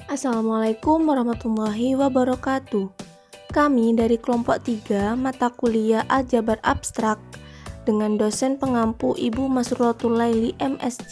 Assalamualaikum warahmatullahi wabarakatuh. Kami dari kelompok 3 mata kuliah Aljabar Abstrak dengan dosen pengampu Ibu Masrotul Laili MSc.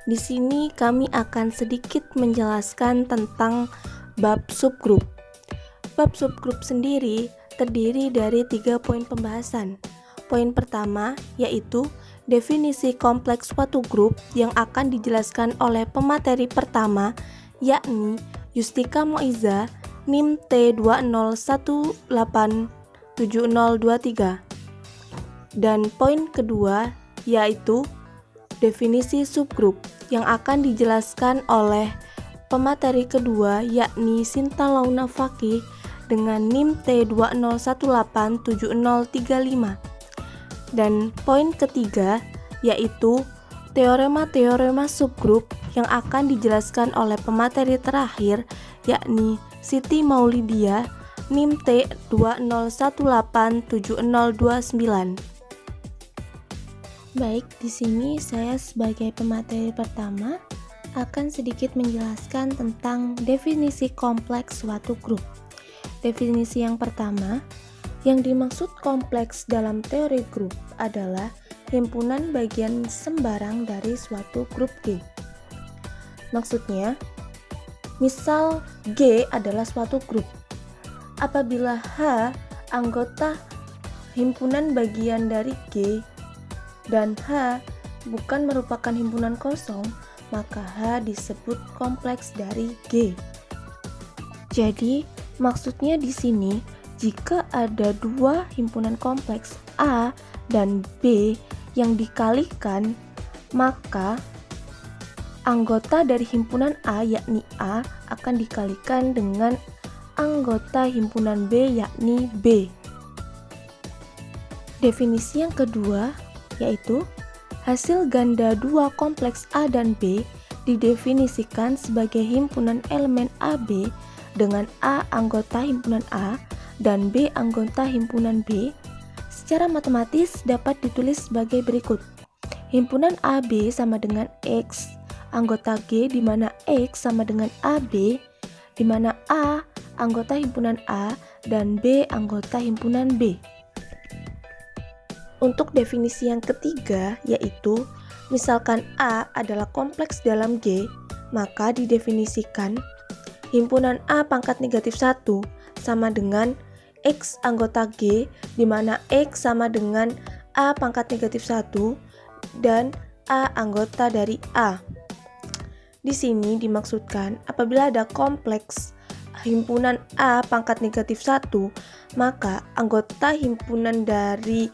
Di sini kami akan sedikit menjelaskan tentang bab subgrup. Bab subgrup sendiri terdiri dari 3 poin pembahasan. Poin pertama yaitu definisi kompleks suatu grup yang akan dijelaskan oleh pemateri pertama, yakni Yustika Moiza, NIM T20187023. Dan poin kedua yaitu definisi subgrup yang akan dijelaskan oleh pemateri kedua, yakni Sinta Launa Fakih dengan NIM T20187035. Dan poin ketiga yaitu teorema-teorema subgrup yang akan dijelaskan oleh pemateri terakhir, yakni Siti Maulidia, NIM T20187029. Baik, di sini saya sebagai pemateri pertama akan sedikit menjelaskan tentang definisi kompleks suatu grup. Definisi yang pertama, yang dimaksud kompleks dalam teori grup adalah himpunan bagian sembarang dari suatu grup G. Maksudnya, misal G adalah suatu grup. Apabila H anggota himpunan bagian dari G dan H bukan merupakan himpunan kosong, maka H disebut kompleks dari G. Jadi, maksudnya di sini jika ada dua himpunan kompleks A dan B yang dikalikan, maka anggota dari himpunan A yakni A akan dikalikan dengan anggota himpunan B yakni B. Definisi yang kedua yaitu hasil ganda dua kompleks A dan B didefinisikan sebagai himpunan elemen AB dengan A anggota himpunan A dan B anggota himpunan B. Secara matematis dapat ditulis sebagai berikut. Himpunan AB sama dengan X anggota G, di mana X sama dengan AB, di mana A anggota himpunan A dan B anggota himpunan B. Untuk definisi yang ketiga yaitu misalkan A adalah kompleks dalam G, maka didefinisikan himpunan A pangkat negatif 1 sama dengan X anggota G, di mana X sama dengan A pangkat negatif 1 dan A anggota dari A. Di sini dimaksudkan apabila ada kompleks himpunan A pangkat negatif 1, maka anggota himpunan dari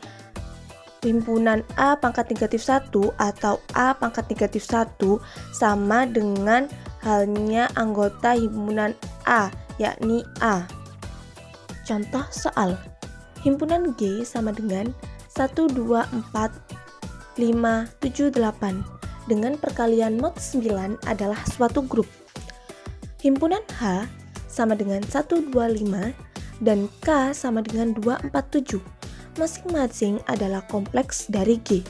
himpunan A pangkat negatif 1 atau A pangkat negatif 1 sama dengan halnya anggota himpunan A, yakni A. Contoh soal, himpunan G sama dengan 1, 2, 4, 5, 7, 8 dengan perkalian mod 9 adalah suatu grup. Himpunan H sama dengan 1, 2, 5 dan K sama dengan 2, 4, 7 masing-masing adalah kompleks dari G.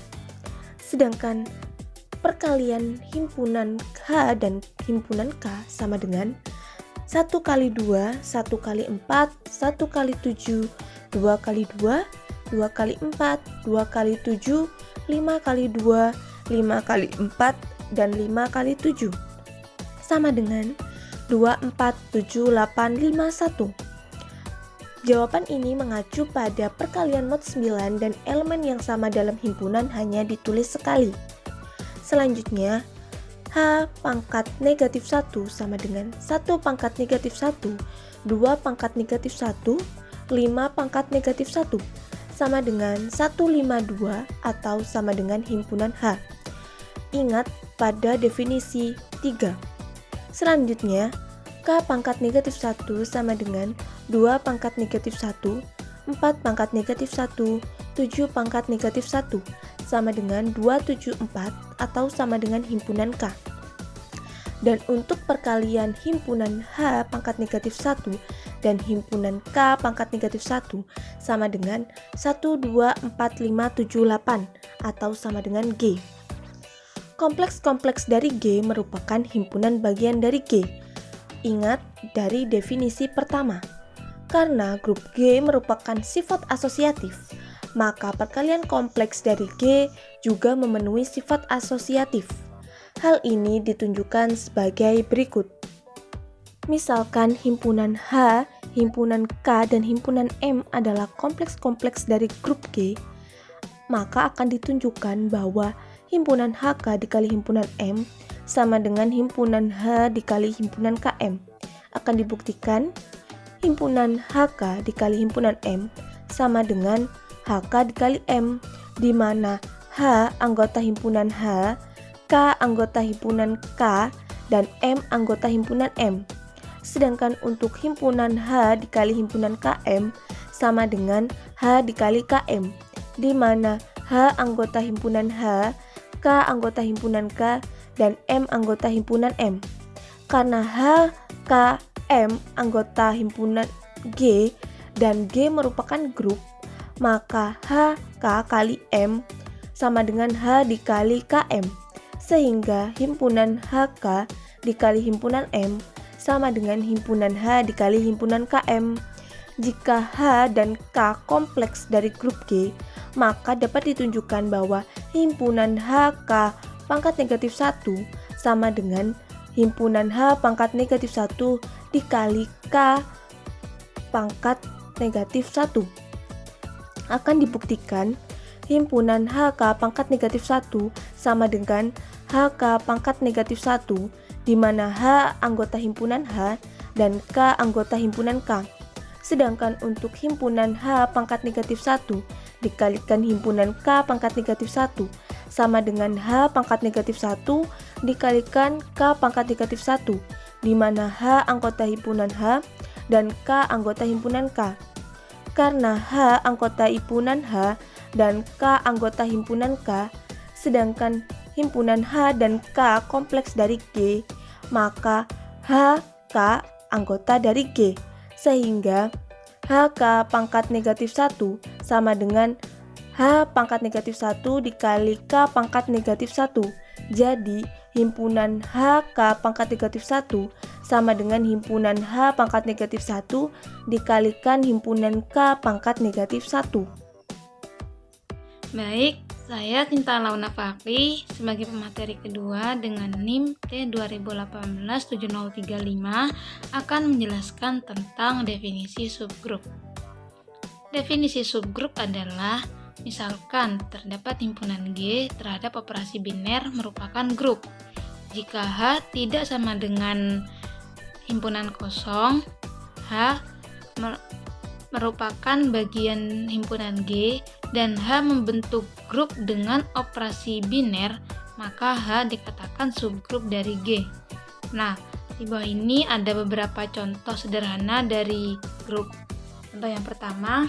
Sedangkan perkalian himpunan H dan himpunan K sama dengan 1 kali 2, 1 kali 4, 1 kali 7, 2 kali 2, 2 kali 4, 2 kali 7, 5 kali 2, 5 kali 4, dan 5 kali 7. Sama dengan 2, 4, 7, 8, 5, 1. Jawaban ini mengacu pada perkalian mod 9 dan elemen yang sama dalam himpunan hanya ditulis sekali. Selanjutnya, H pangkat negatif 1 sama dengan 1 pangkat negatif 1, 2 pangkat negatif 1, 5 pangkat negatif 1, sama dengan 152 atau sama dengan himpunan H. Ingat pada definisi 3. Selanjutnya, K pangkat negatif 1 sama dengan 2 pangkat negatif 1, 4 pangkat negatif 1, 7 pangkat negatif 1, sama dengan 274 atau sama dengan himpunan K. Dan untuk perkalian himpunan H pangkat negatif 1 dan himpunan K pangkat negatif 1 sama dengan 1, 2, 4, 5, 7, 8 atau sama dengan G. Kompleks-kompleks dari G merupakan himpunan bagian dari G. Ingat dari definisi pertama. Karena grup G merupakan sifat asosiatif, maka perkalian kompleks dari G juga memenuhi sifat asosiatif. Hal ini ditunjukkan sebagai berikut. Misalkan himpunan H, himpunan K, dan himpunan M adalah kompleks-kompleks dari grup G, maka akan ditunjukkan bahwa himpunan HK dikali himpunan M sama dengan himpunan H dikali himpunan KM. Akan dibuktikan himpunan HK dikali himpunan M sama dengan HK dikali M, di mana H anggota himpunan H, K anggota himpunan K, dan M anggota himpunan M. Sedangkan untuk himpunan H dikali himpunan KM sama dengan H dikali KM, di mana H anggota himpunan H, K anggota himpunan K, dan M anggota himpunan M. Karena H, K, M anggota himpunan G dan G merupakan grup, maka H, K kali M sama dengan H dikali KM, sehingga himpunan HK dikali himpunan M sama dengan himpunan H dikali himpunan KM. Jika H dan K kompleks dari grup G, maka dapat ditunjukkan bahwa himpunan HK pangkat negatif 1 sama dengan himpunan H pangkat negatif 1 dikali K pangkat negatif 1. Akan dibuktikan himpunan HK pangkat negatif 1 sama dengan HK pangkat negatif 1, di mana H anggota himpunan H dan K anggota himpunan K. Sedangkan untuk himpunan H pangkat negatif 1 dikalikan himpunan K pangkat negatif 1 sama dengan H pangkat negatif 1 dikalikan K pangkat negatif 1, di mana H anggota himpunan H dan K anggota himpunan K. Karena H anggota himpunan H dan K anggota himpunan K, sedangkan himpunan H dan K kompleks dari G, maka H, K anggota dari G, sehingga HK pangkat negatif 1 sama dengan H pangkat negatif 1 dikali K pangkat negatif 1. Jadi himpunan HK pangkat negatif 1 sama dengan himpunan H pangkat negatif 1 dikalikan himpunan K pangkat negatif 1. Baik, saya Tinta Launa Fakri sebagai pemateri kedua dengan NIM T2018-7035 akan menjelaskan tentang definisi subgrup. Definisi subgrup adalah misalkan terdapat himpunan G terhadap operasi biner merupakan grup. Jika H tidak sama dengan himpunan kosong, H merupakan bagian himpunan G dan H membentuk grup dengan operasi biner, maka H dikatakan subgrup dari G. Nah, di bawah ini ada beberapa contoh sederhana dari grup. Contoh yang pertama,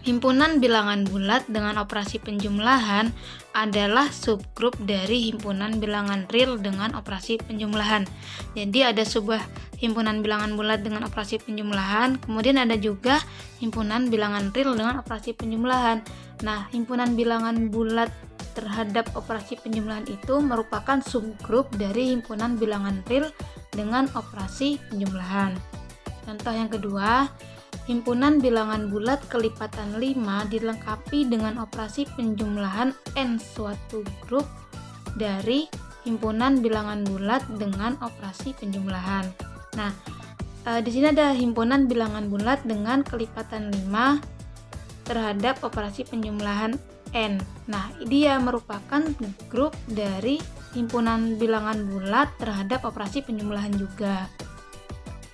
himpunan bilangan bulat dengan operasi penjumlahan adalah subgrup dari himpunan bilangan real dengan operasi penjumlahan. Jadi ada sebuah himpunan bilangan bulat dengan operasi penjumlahan, kemudian ada juga himpunan bilangan real dengan operasi penjumlahan. Nah, himpunan bilangan bulat terhadap operasi penjumlahan itu merupakan subgrup dari himpunan bilangan real dengan operasi penjumlahan. Contoh yang kedua, himpunan bilangan bulat kelipatan 5 dilengkapi dengan operasi penjumlahan n suatu grup dari himpunan bilangan bulat dengan operasi penjumlahan. Nah, di sini ada himpunan bilangan bulat dengan kelipatan 5 terhadap operasi penjumlahan n. Nah, dia merupakan grup dari himpunan bilangan bulat terhadap operasi penjumlahan juga.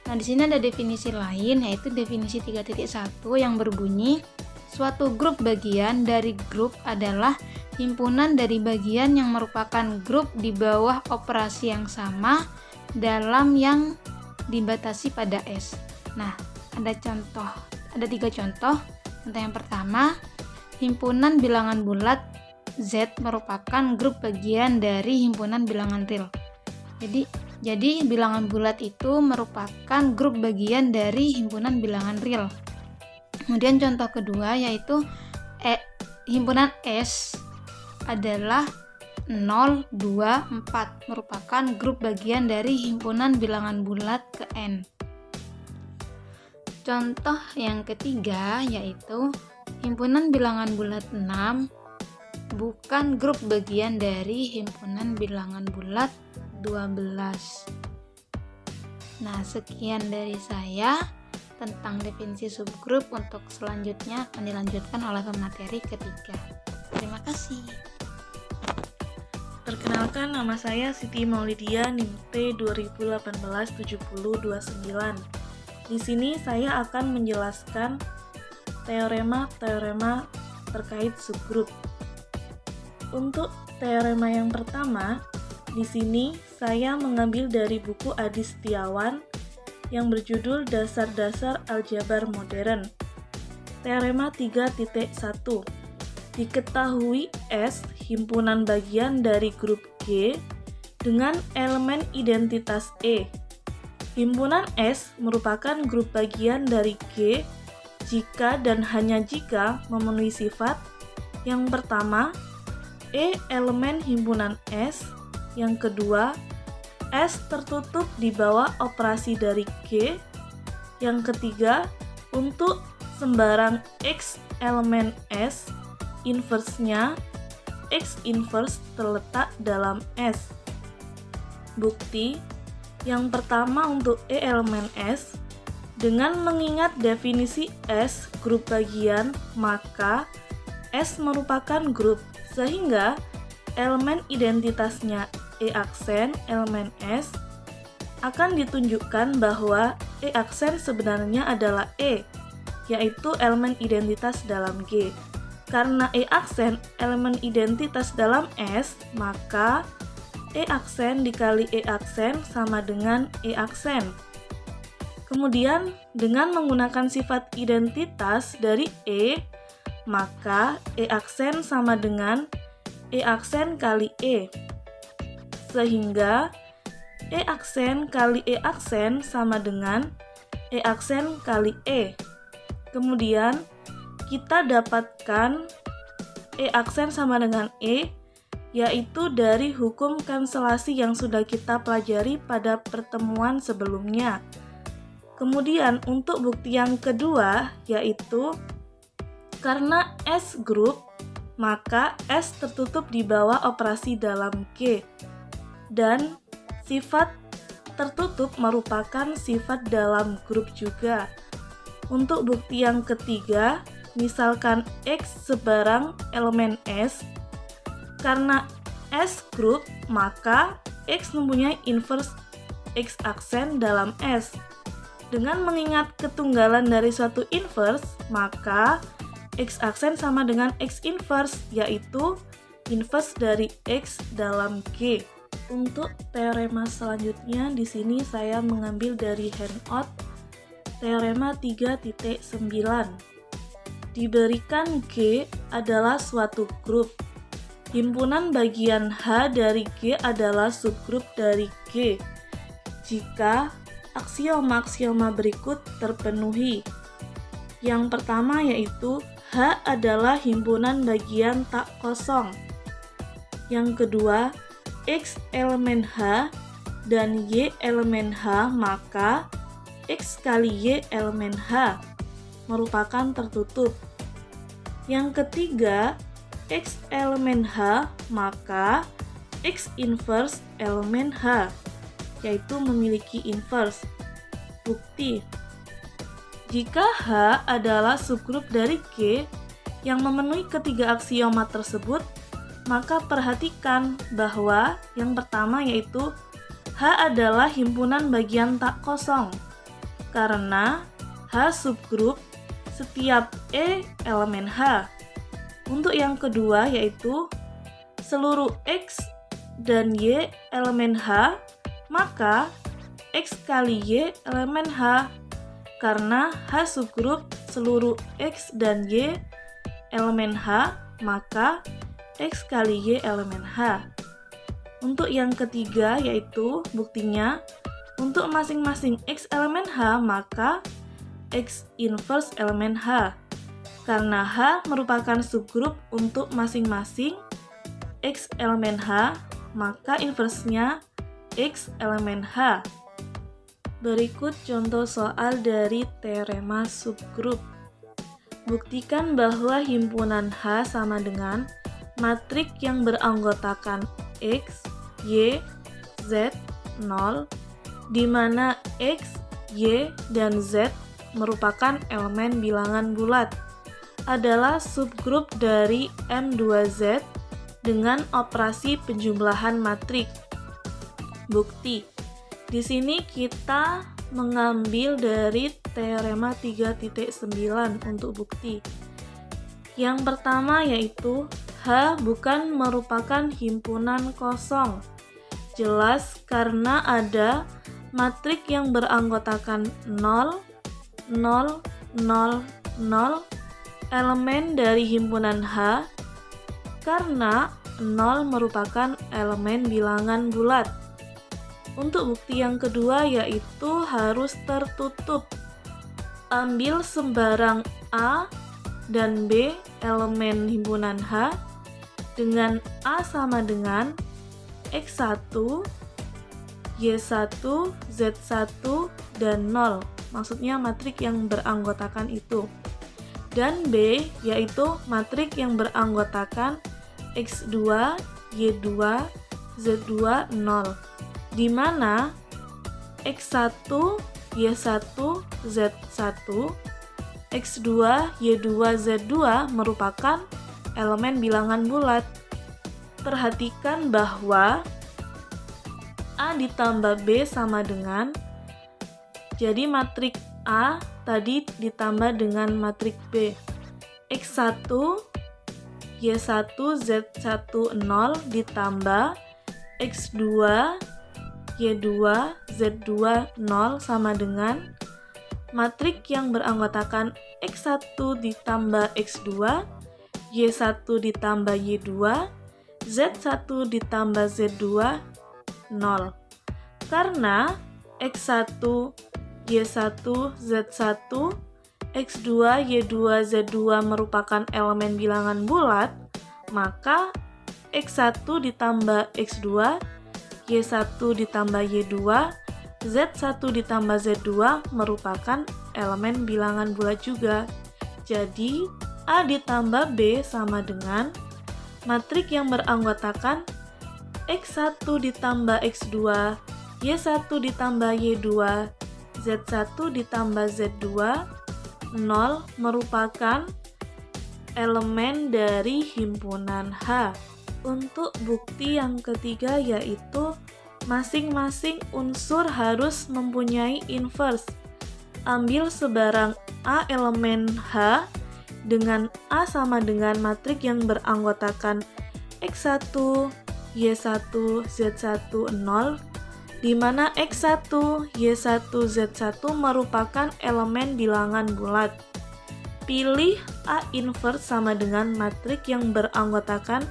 Nah, di sini ada definisi lain, yaitu definisi 3.1 yang berbunyi suatu grup bagian dari grup adalah himpunan dari bagian yang merupakan grup di bawah operasi yang sama dalam yang dibatasi pada S. Nah, ada 3 contoh. Contoh yang pertama, himpunan bilangan bulat Z merupakan grup bagian dari himpunan bilangan real. Jadi bilangan bulat itu merupakan grup bagian dari himpunan bilangan real. Kemudian contoh kedua yaitu himpunan S adalah 0, 2, 4 merupakan grup bagian dari himpunan bilangan bulat ke N. Contoh yang ketiga yaitu himpunan bilangan bulat 6 bukan grup bagian dari himpunan bilangan bulat 12. Nah, sekian dari saya tentang definisi subgrup. Untuk selanjutnya akan dilanjutkan oleh pemateri ketiga. Terima kasih. Perkenalkan, nama saya Siti Maulidia, NIM T 2018-7029. Di sini saya akan menjelaskan teorema-teorema terkait subgrup. Untuk teorema yang pertama, di sini saya mengambil dari buku Adi Setiawan yang berjudul Dasar-dasar Aljabar Modern. Teorema 3.1. Diketahui S himpunan bagian dari grup G dengan elemen identitas E. Himpunan S merupakan grup bagian dari G jika dan hanya jika memenuhi sifat yang pertama, E elemen himpunan S, yang kedua, S tertutup di bawah operasi dari G, yang ketiga, untuk sembarang X elemen S, inverse-nya X inverse terletak dalam S. Bukti yang pertama untuk E elemen S, dengan mengingat definisi S grup bagian, maka S merupakan grup, sehingga elemen identitasnya E aksen elemen S akan ditunjukkan bahwa E aksen sebenarnya adalah E, yaitu elemen identitas dalam G. Karena E aksen elemen identitas dalam S, maka E aksen dikali E aksen sama dengan E aksen. Kemudian, dengan menggunakan sifat identitas dari E, maka E aksen sama dengan E aksen kali E. Sehingga E aksen kali E aksen sama dengan E aksen kali E. Kemudian, kita dapatkan E aksen sama dengan E, yaitu dari hukum kanselasi yang sudah kita pelajari pada pertemuan sebelumnya. Kemudian untuk bukti yang kedua, yaitu karena S grup, maka S tertutup di bawah operasi dalam G, dan sifat tertutup merupakan sifat dalam grup juga. Untuk bukti yang ketiga, misalkan X sebarang elemen S, karena S grup, maka X mempunyai inverse X aksen dalam S. Dengan mengingat ketunggalan dari suatu inverse, maka X aksen sama dengan X inverse, yaitu inverse dari X dalam G. Untuk teorema selanjutnya, di sini saya mengambil dari handout teorema 3.9. Diberikan G adalah suatu grup. Himpunan bagian H dari G adalah subgrup dari G jika aksioma-aksioma berikut terpenuhi. Yang pertama yaitu H adalah himpunan bagian tak kosong. Yang kedua, X elemen H dan Y elemen H, maka X kali Y elemen H merupakan tertutup. Yang ketiga, X elemen H, maka X inverse elemen H, yaitu memiliki inverse. Bukti, jika H adalah subgrup dari G yang memenuhi ketiga aksioma tersebut, maka perhatikan bahwa yang pertama yaitu H adalah himpunan bagian tak kosong, karena H subgrup setiap E elemen H. Untuk yang kedua yaitu seluruh X dan Y elemen H, maka X kali Y elemen H, karena H subgrup seluruh X dan Y elemen H, maka X kali Y elemen H. Untuk yang ketiga yaitu buktinya, untuk masing-masing X elemen H, maka X inverse elemen H, karena H merupakan subgrup untuk masing-masing X elemen H, maka inversnya X elemen H. Berikut contoh soal dari teorema subgrup. Buktikan bahwa himpunan H sama dengan matrik yang beranggotakan X, Y, Z, 0, di mana X, Y, dan Z merupakan elemen bilangan bulat, adalah subgrup dari M2Z dengan operasi penjumlahan matrik. Bukti. Di sini kita mengambil dari teorema 3.9 untuk bukti. Yang pertama yaitu H bukan merupakan himpunan kosong. Jelas karena ada matrik yang beranggotakan 0, 0, 0, 0 elemen dari himpunan H, karena 0 merupakan elemen bilangan bulat. Untuk bukti yang kedua yaitu harus tertutup. Ambil sembarang A dan B elemen himpunan H dengan A sama dengan X1, Y1, Z1, dan 0. Maksudnya matrik yang beranggotakan itu. Dan B yaitu matrik yang beranggotakan X2, Y2, Z2, 0. Di mana X1, Y1, Z1, X2, Y2, Z2 merupakan elemen bilangan bulat. Perhatikan bahwa A ditambah B sama dengan, jadi matrik A tadi ditambah dengan matrik B. X1, Y1, Z1, 0 ditambah X2, Y2, Z2, 0 sama dengan matrik yang beranggotakan X1 ditambah X2, Y1 ditambah Y2, Z1 ditambah Z2, 0. Karena X1, Y1, Z1, X2, Y2, Z2 merupakan elemen bilangan bulat, maka X1 ditambah X2, Y1 ditambah Y2, Z1 ditambah Z2 merupakan elemen bilangan bulat juga. Jadi, A ditambah B sama dengan matrik yang beranggotakan X1 ditambah X2, Y1 ditambah Y2, Z1 ditambah Z2, 0 merupakan elemen dari himpunan H. Untuk bukti yang ketiga yaitu masing-masing unsur harus mempunyai inverse. Ambil sebarang A elemen H dengan A sama dengan matrik yang beranggotakan X1, Y1, Z1, 0, di mana X1, Y1, Z1 merupakan elemen bilangan bulat. Pilih A inverse sama dengan matrik yang beranggotakan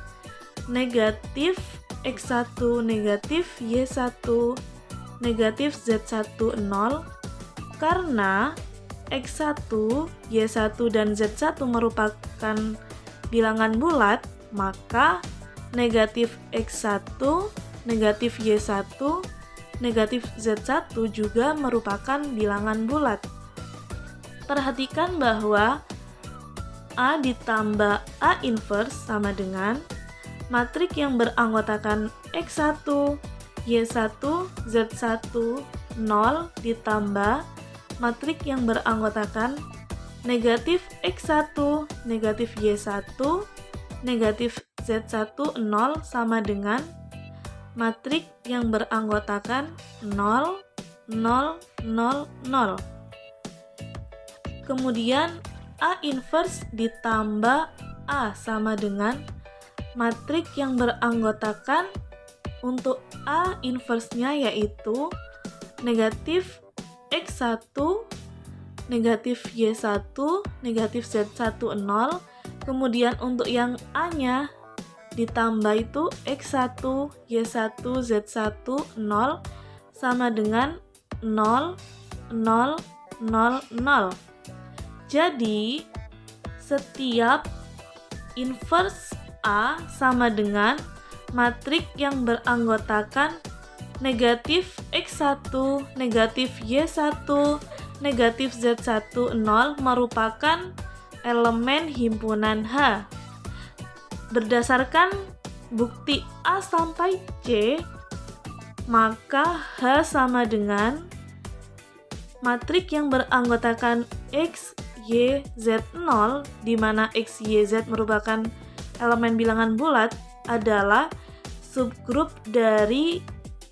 negatif X1, negatif Y1, negatif Z1, 0, karena X1, Y1, dan Z1 merupakan bilangan bulat, maka negatif X1, negatif Y1, negatif Z1 juga merupakan bilangan bulat. Perhatikan bahwa A ditambah A inverse sama dengan matrik yang beranggotakan X1, Y1, Z1, 0 ditambah matrik yang beranggotakan negatif X1, negatif Y1, negatif Z1, 0 sama dengan matrik yang beranggotakan 0, 0, 0, 0. Kemudian A inverse ditambah A sama dengan matrik yang beranggotakan untuk A inverse-nya yaitu negatif X1, negatif Y1, negatif Z1, 0. Kemudian untuk yang A-nya ditambah itu X1, Y1, Z1, 0 sama dengan 0, 0, 0, 0. Jadi, setiap inverse A sama dengan matrik yang beranggotakan negatif X1, negatif Y1, negatif Z1, 0 merupakan elemen himpunan H. Berdasarkan bukti A sampai C, maka H sama dengan matrik yang beranggotakan X, Y, Z0, di mana X, Y, Z merupakan elemen bilangan bulat, adalah subgrup dari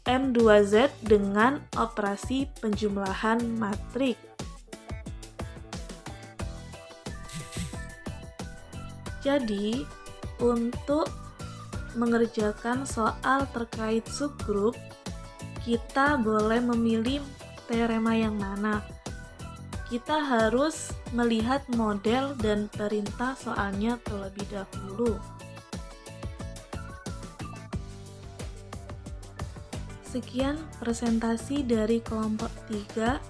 M2Z dengan operasi penjumlahan matrik. Jadi, untuk mengerjakan soal terkait subgrup, kita boleh memilih teorema yang mana. Kita harus melihat model dan perintah soalnya terlebih dahulu. Sekian presentasi dari kelompok 3.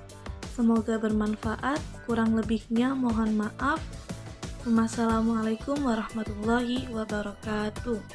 Semoga bermanfaat. Kurang lebihnya mohon maaf. Wassalamualaikum warahmatullahi wabarakatuh.